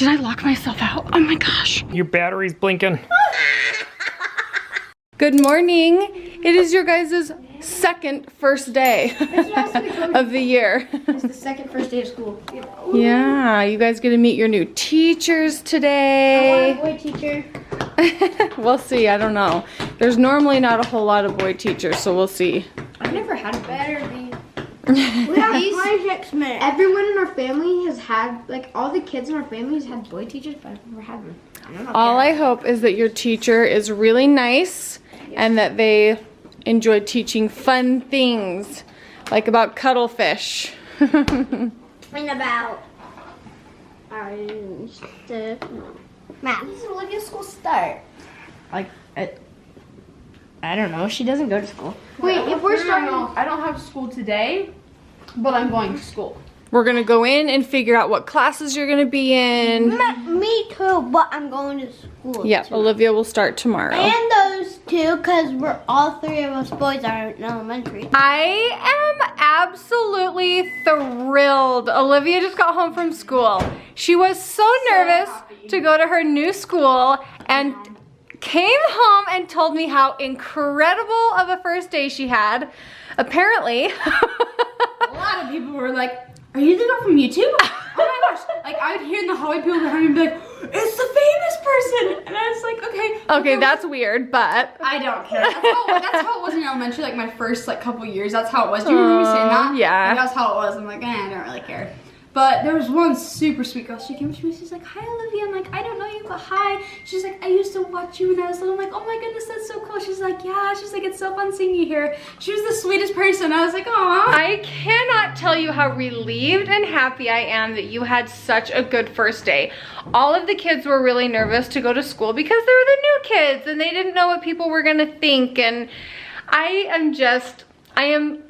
Did I lock myself out? Oh my gosh. Your battery's blinking. Good morning. It is your guys' second first day of the year. It's the second first day of school. Yeah, you guys get to meet your new teachers today. I want a boy teacher. We'll see, I don't know. There's normally not a whole lot of boy teachers, so we'll see. I've never had a better be. We have 26 minutes. Everyone in our family has had, like, all the kids in our family has had boy teachers, but I've never had one. All I hope is that your teacher is really nice and that they enjoy teaching fun things, like about cuttlefish. And about the math. When does Olivia's school start? Like, I don't know. She doesn't go to school. Wait, if we're starting, I don't have school today, but I'm going to school. We're gonna go in and figure out what classes you're gonna be in. me too, but I'm going to school. Yeah, Olivia will start tomorrow. And those two, because we're all three of us boys are in elementary. I am absolutely thrilled. Olivia just got home from school. She was so nervous to go to her new school and came home and told me how incredible of a first day she had. Apparently. A lot of people were like, "Are you the girl from YouTube?" Oh my gosh! Like I would hear in the hallway people behind me be like, "It's the famous person," and I was like, "Okay." Okay, that's weird, but I don't care. That's how it was in elementary. Like my first couple years, that's how it was. Do you remember me saying that? Yeah. Like, that's how it was. I'm like, I don't really care. But there was one super sweet girl. She came to me. She's like, "Hi, Olivia." I'm like, "I don't know you, but hi." She's like, "I used to watch you when I was little." I'm like, "Oh my goodness, that's so cool." She's like, "Yeah." She's like, "It's so fun seeing you here." She was the sweetest person. I was like, "Aw." I cannot tell you how relieved and happy I am that you had such a good first day. All of the kids were really nervous to go to school because they were the new kids and they didn't know what people were gonna think, and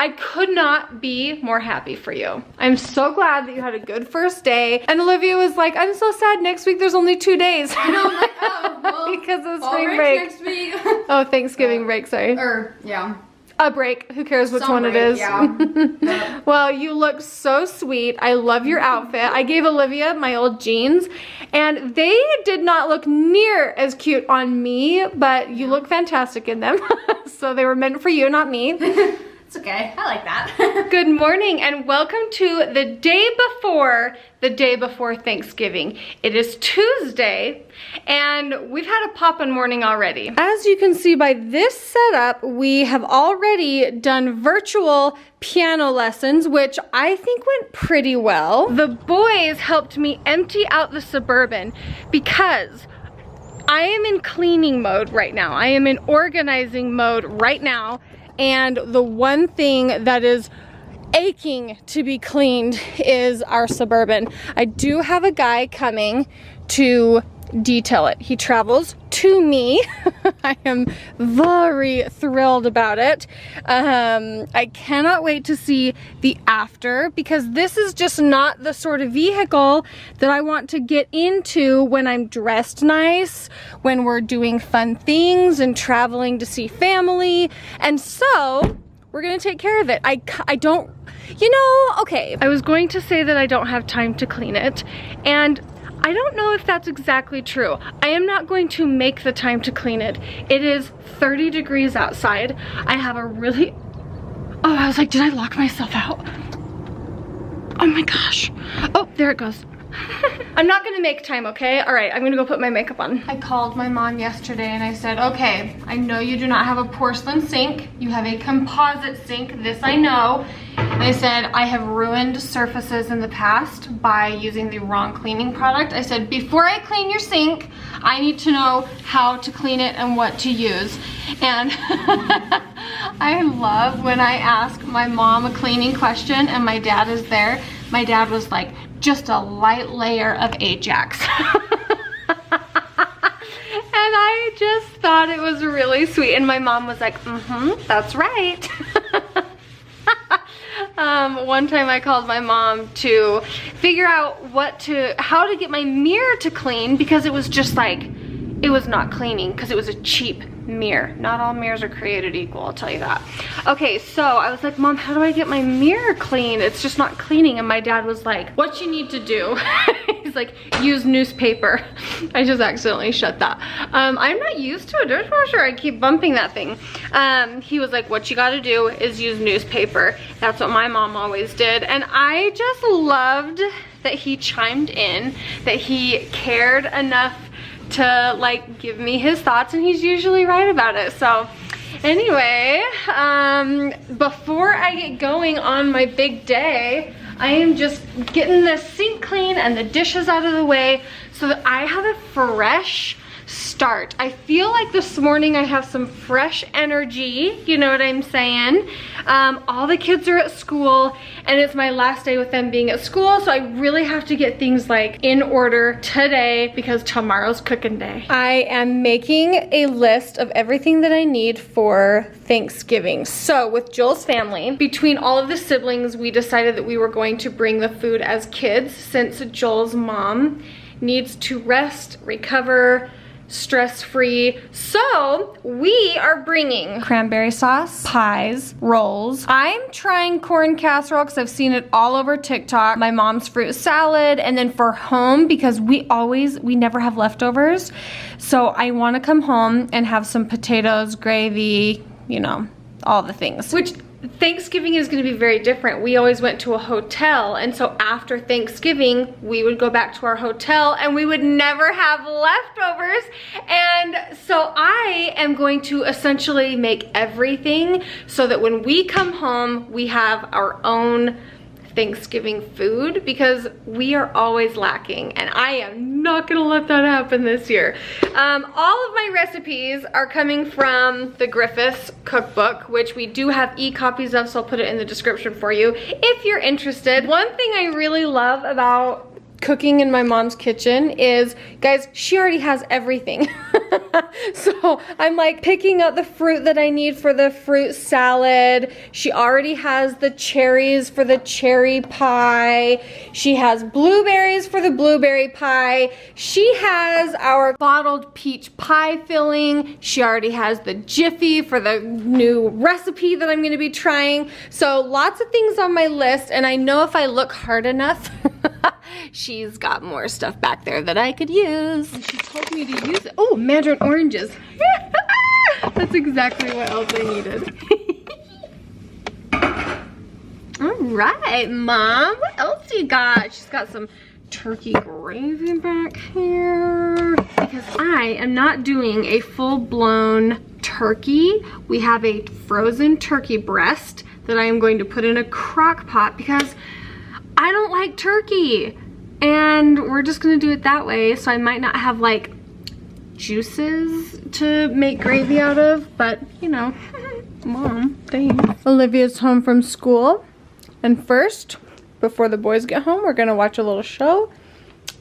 I could not be more happy for you. I'm so glad that you had a good first day. And Olivia was like, "I'm so sad next week there's only 2 days." I know, I'm like, oh, well, because of fall spring break. next week. Oh, Thanksgiving break, sorry. Or, yeah. A break, who cares which Some one break, it is. yeah. Well, you look so sweet. I love your outfit. I gave Olivia my old jeans and they did not look near as cute on me, but you look fantastic in them. So they were meant for you, not me. It's okay, I like that. Good morning and welcome to the day before Thanksgiving. It is Tuesday and we've had a poppin' morning already. As you can see by this setup, we have already done virtual piano lessons, which I think went pretty well. The boys helped me empty out the Suburban because I am in cleaning mode right now. I am in organizing mode right now. And the one thing that is aching to be cleaned is our Suburban. I do have a guy coming to detail it. He travels to me. I am very thrilled about it. I cannot wait to see the after because this is just not the sort of vehicle that I want to get into when I'm dressed nice, when we're doing fun things and traveling to see family. And so we're gonna take care of it. I don't, okay. I was going to say that I don't have time to clean it, and I don't know if that's exactly true. I am not going to make the time to clean it. It is 30 degrees outside. I have a really, oh, I was like, did I lock myself out? Oh my gosh. Oh, there it goes. I'm not gonna make time, okay? All right, I'm gonna go put my makeup on. I called my mom yesterday and I said, okay, I know you do not have a porcelain sink. You have a composite sink, this I know. And I said, I have ruined surfaces in the past by using the wrong cleaning product. I said, before I clean your sink, I need to know how to clean it and what to use. And I love when I ask my mom a cleaning question and my dad is there. My dad was like, just a light layer of Ajax. And I just thought it was really sweet. And my mom was like, that's right. One time I called my mom to figure out how to get my mirror to clean because it was just like, it was not cleaning because it was a cheap mirror. Not all mirrors are created equal, I'll tell you that. Okay, so I was like, Mom, how do I get my mirror clean? It's just not cleaning. And my dad was like, what you need to do, he's like, use newspaper. I just accidentally shut that. I'm not used to a dishwasher. I keep bumping that thing. He was like, what you gotta do is use newspaper. That's what my mom always did. And I just loved that he chimed in, that he cared enough to like give me his thoughts, and he's usually right about it. So anyway, before I get going on my big day, I am just getting the sink clean and the dishes out of the way so that I have a fresh start. I feel like this morning I have some fresh energy, you know what I'm saying? All the kids are at school and it's my last day with them being at school, so I really have to get things like in order today because tomorrow's cooking day. I am making a list of everything that I need for Thanksgiving. So with Joel's family, between all of the siblings, we decided that we were going to bring the food as kids since Joel's mom needs to rest, recover, stress-free. So we are bringing cranberry sauce, pies, rolls. I'm trying corn casserole because I've seen it all over TikTok. My mom's fruit salad, and then for home, because we never have leftovers. So I want to come home and have some potatoes, gravy, you know, all the things. Which Thanksgiving is going to be very different. We always went to a hotel, and so after Thanksgiving we would go back to our hotel and we would never have leftovers. And so I am going to essentially make everything so that when we come home we have our own Thanksgiving food, because we are always lacking, and I am not gonna let that happen this year. All of my recipes are coming from the Griffiths cookbook, which we do have e-copies of, so I'll put it in the description for you if you're interested. One thing I really love about cooking in my mom's kitchen is, guys, she already has everything. So I'm like picking out the fruit that I need for the fruit salad. She already has the cherries for the cherry pie. She has blueberries for the blueberry pie. She has our bottled peach pie filling. She already has the Jiffy for the new recipe that I'm gonna be trying. So lots of things on my list, and I know if I look hard enough, she's got more stuff back there that I could use. And she told me to use it. Oh, mandarin oranges. That's exactly what else I needed. All right, Mom, what else do you got? She's got some turkey gravy back here, because I am not doing a full-blown turkey. We have a frozen turkey breast that I am going to put in a crock pot because I don't like turkey, and we're just gonna do it that way, so I might not have like juices to make gravy out of, but you know, Mom, thanks. Olivia's home from school, and first, before the boys get home, we're gonna watch a little show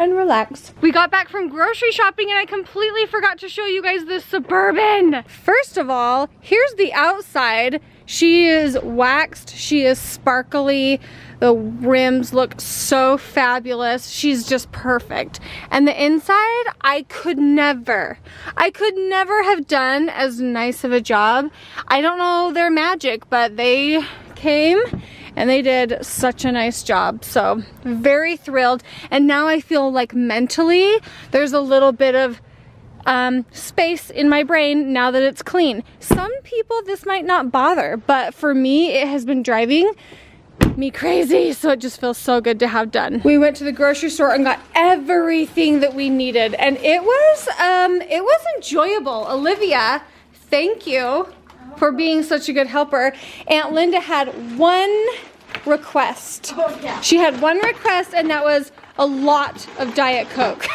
and relax. We got back from grocery shopping and I completely forgot to show you guys the Suburban. First of all, here's the outside. She is waxed, she is sparkly. The rims look so fabulous. She's just perfect. And the inside, I could never have done as nice of a job. I don't know their magic, but they came and they did such a nice job. So very thrilled. And now I feel like mentally there's a little bit of space in my brain now that it's clean. Some people this might not bother, but for me it has been driving me crazy, so it just feels so good to have done. We went to the grocery store and got everything that we needed, and it was enjoyable. Olivia, thank you for being such a good helper. Aunt Linda had one request. Oh, yeah. She had one request, and that was a lot of Diet Coke.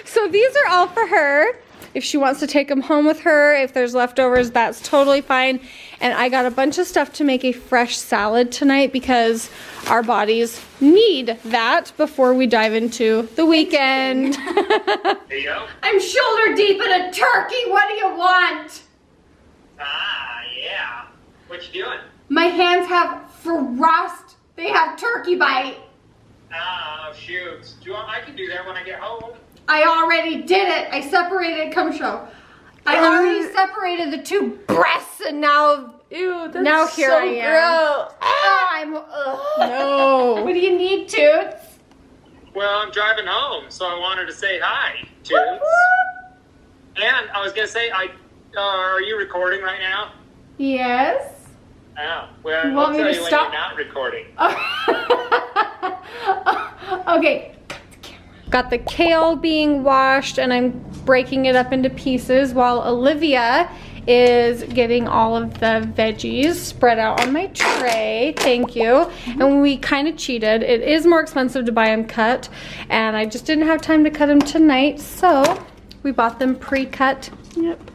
So these are all for her. If she wants to take them home with her, if there's leftovers, that's totally fine. And I got a bunch of stuff to make a fresh salad tonight because our bodies need that before we dive into the weekend. There you go. I'm shoulder deep in a turkey. What do you want? Ah, yeah. What you doing? My hands have frost. They have turkey bite. Oh, shoot. I can do that when I get home. I already did it. I separated. Come show. I already separated the two breasts and now, Ew, that's now here so I am. gross. No. What do you need, Toots? Well, I'm driving home, so I wanted to say hi, Toots. And I was gonna say, are you recording right now? Yes. Oh, well, You want I'll me tell to you when stop? you're not recording. Okay. Got the kale being washed and I'm breaking it up into pieces while Olivia is getting all of the veggies spread out on my tray. Thank you. And we kind of cheated. It is more expensive to buy them cut and I just didn't have time to cut them tonight, so we bought them pre-cut. Yep.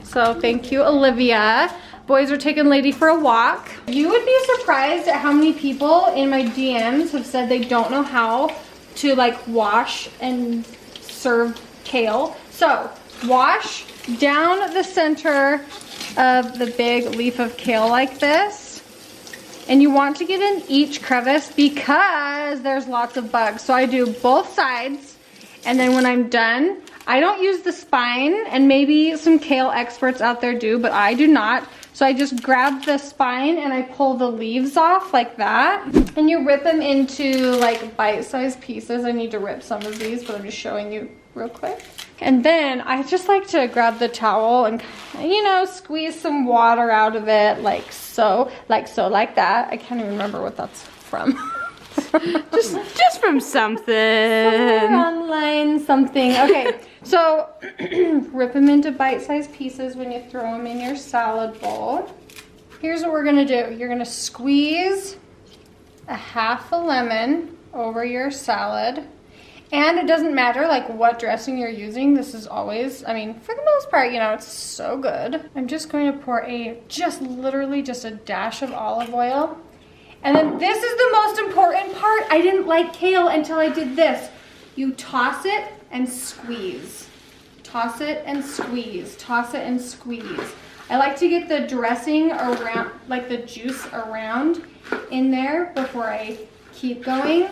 So thank you, Olivia. Boys are taking Lady for a walk. You would be surprised at how many people in my DMs have said they don't know how to like wash and serve kale. So wash down the center of the big leaf of kale like this. And you want to get in each crevice because there's lots of bugs. So I do both sides. And then when I'm done, I don't use the spine, and maybe some kale experts out there do, but I do not. So I just grab the spine and I pull the leaves off like that. And you rip them into like bite-sized pieces. I need to rip some of these, but I'm just showing you real quick. And then I just like to grab the towel and, you know, squeeze some water out of it like so, like that. I can't even remember what that's from. just from something. Online something. Okay, so rip them into bite-sized pieces when you throw them in your salad bowl. Here's what we're gonna do. You're gonna squeeze a half a lemon over your salad. And it doesn't matter like what dressing you're using. This is always, I mean, for the most part, you know, it's so good. I'm just going to pour literally just a dash of olive oil. And then this is the most important part. I didn't like kale until I did this. You toss it and squeeze. Toss it and squeeze. Toss it and squeeze. I like to get the dressing around, like the juice around in there before I keep going.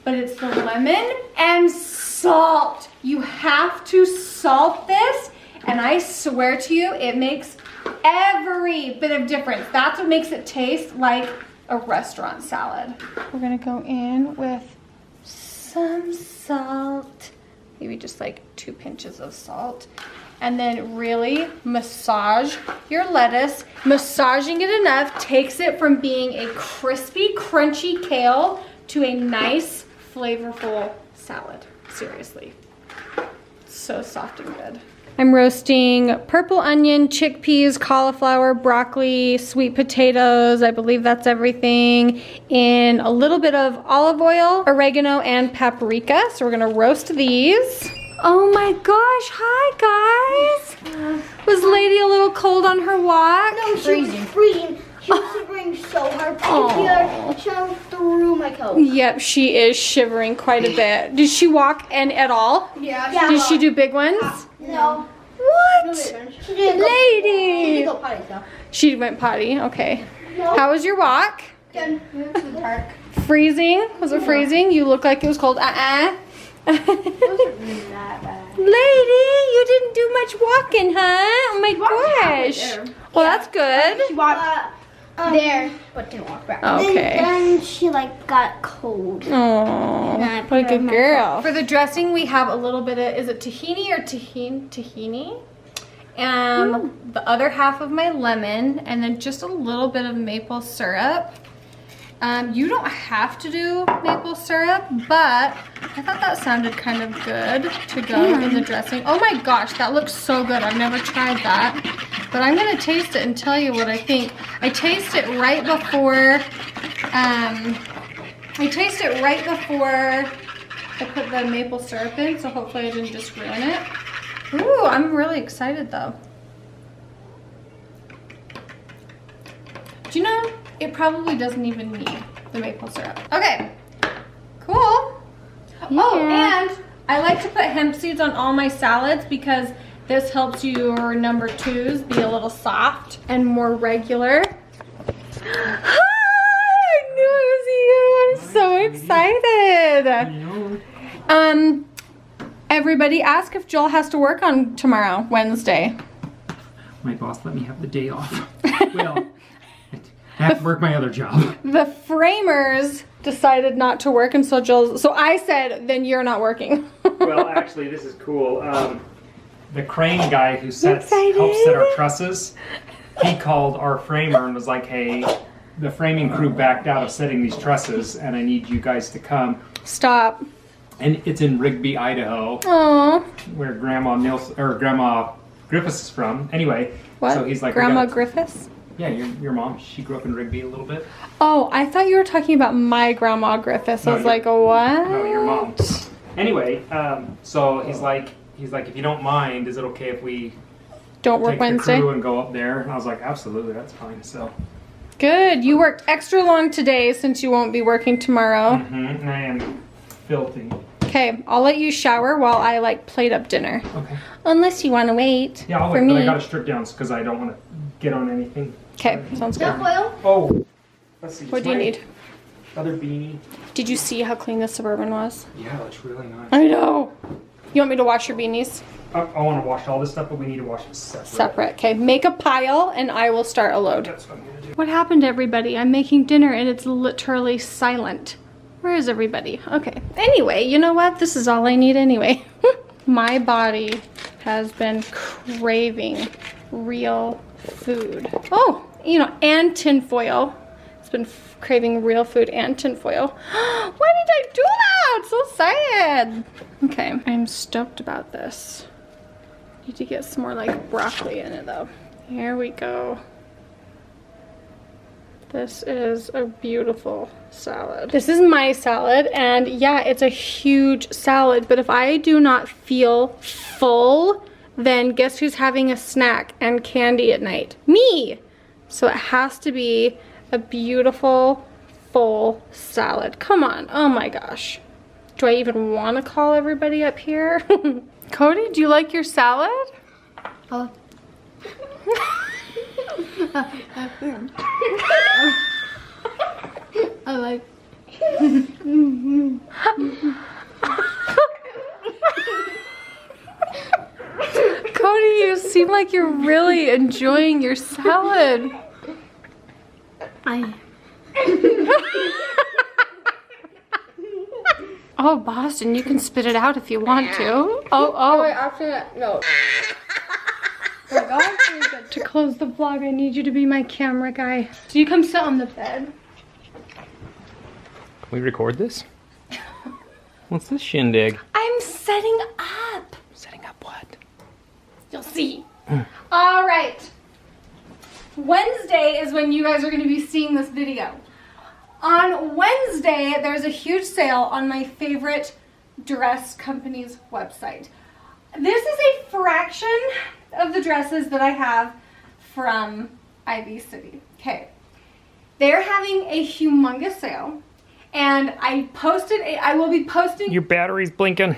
But it's the lemon and salt. You have to salt this. And I swear to you, it makes every bit of difference. That's what makes it taste like a restaurant salad. We're gonna go in with some salt, maybe just like 2 pinches of salt, and then really massage your lettuce. Massaging it enough takes it from being a crispy, crunchy kale to a nice, flavorful salad. Seriously, so soft and good. I'm roasting purple onion, chickpeas, cauliflower, broccoli, sweet potatoes. I believe that's everything in a little bit of olive oil, oregano, and paprika. So we're gonna roast these. Oh my gosh, hi guys. Was Lady a little cold on her walk? No, she was freezing. She was shivering so hard. I could feel her through my coat. Yep, she is shivering quite a bit. Did she walk in at all? Yeah. Did she do big ones? No. What? She didn't Lady! She didn't go potty, though. She went potty, okay. No. How was your walk? Good. We went to the park. Freezing? Was it freezing? You look like it was cold. It wasn't really that bad. Lady, you didn't do much walking, huh? Oh my gosh. Well, that's good. She walked there, but didn't walk back. Okay. Then she like got cold. Oh, I what put a her good in my girl. For the dressing, we have a little bit of, is it tahini or tahini? And the other half of my lemon, and then just a little bit of maple syrup. You don't have to do maple syrup, but I thought that sounded kind of good to go in the dressing. Oh my gosh, that looks so good. I've never tried that, but I'm gonna taste it and tell you what I think. I taste it right before, I put the maple syrup in, so hopefully I didn't just ruin it. Ooh, I'm really excited though. Do you know, it probably doesn't even need the maple syrup. Okay, cool. Yeah. Oh, and I like to put hemp seeds on all my salads because this helps your number 2s be a little soft and more regular. Hi, I knew it was you. I'm so excited. Everybody ask if Joel has to work on tomorrow, Wednesday. my boss let me have the day off. Well, I have to work my other job. The framers decided not to work, and so I said, then you're not working. Well, actually, this is cool. The crane guy who helps set our trusses, he called our framer and was like, hey, the framing crew backed out of setting these trusses, and I need you guys to come. Stop. And it's in Rigby, Idaho, Aww. where Grandma Griffiths is from. Anyway, What? so he's like, Grandma Griffiths? Yeah, your mom, she grew up in Rigby a little bit. Oh, I thought you were talking about my Grandma Griffiths. I was like, what? No, your mom. Anyway, so he's like, if you don't mind, is it okay if we don't work take Wednesday? the crew and go up there? And I was like, absolutely, that's fine. So. Good. You worked extra long today since you won't be working tomorrow. Mm-hmm. I am filthy. Okay, I'll let you shower while I like plate up dinner. Okay. Unless you want to wait. Yeah, I'll for wait, me. but I gotta strip down because I don't want to get on anything. Okay, sounds good. Oh, let's see. What do you need? Other beanie. Did you see how clean the Suburban was? Yeah, that's really nice. I know. You want me to wash your beanies? I want to wash all this stuff, but we need to wash it separate. Separate. Okay, make a pile and I will start a load. That's what I'm gonna do. What happened, everybody? I'm making dinner and it's literally silent. Where is everybody? Okay. Anyway, you know what? This is all I need anyway. My body has been craving real food. Oh, you know, and tinfoil. It's been craving real food and tinfoil. Why did I do that? So sad. Okay, I'm stoked about this. Need to get some more like broccoli in it though. Here we go. This is a beautiful salad. This is my salad, and yeah, it's a huge salad, but if I do not feel full, then guess who's having a snack and candy at night? Me! So it has to be a beautiful, full salad. Come on, oh my gosh. Do I even want to call everybody up here? Cody, do you like your salad? Oh. I like. Cody, you seem like you're really enjoying your salad. Oh, Boston, you can spit it out if you want to. Oh. Wait, after that, no. To close the vlog, I need you to be my camera guy. So you come sit on the bed. Can we record this? What's this shindig? I'm setting up. Setting up what? You'll see. All right. Wednesday is when you guys are going to be seeing this video. On Wednesday, there's a huge sale on my favorite dress company's website. This is a fraction of the dresses that I have from Ivy City. Okay. They're having a humongous sale, and I will be posting. Your battery's blinking.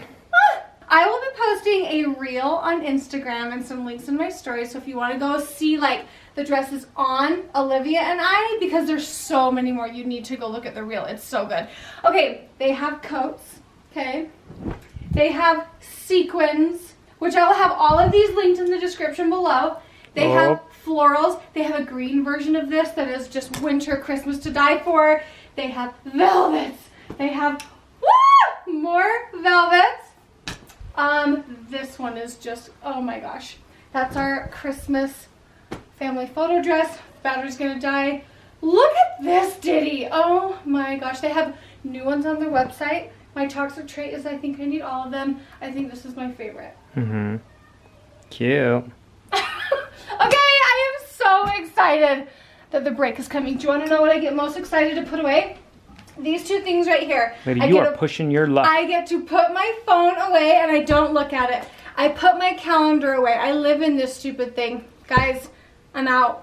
I will be posting a reel on Instagram and some links in my story. So if you want to go see like the dresses on Olivia and I, because there's so many more, you need to go look at the reel. It's so good. Okay, they have coats. Okay, they have sequins, which I will have all of these linked in the description below. They have florals. They have a green version of this that is just winter Christmas to die for. They have velvets. They have more velvets. This one is just, oh my gosh. That's our Christmas family photo dress. Battery's gonna die. Look at this ditty. Oh my gosh. They have new ones on their website. My toxic trait is I think I need all of them. I think this is my favorite. Mm-hmm. Cute. Okay, I am so excited that the break is coming. Do you want to know what I get most excited to put away? These two things right here. Lady, you are pushing your luck. I get to put my phone away and I don't look at it. I put my calendar away. I live in this stupid thing. Guys, I'm out.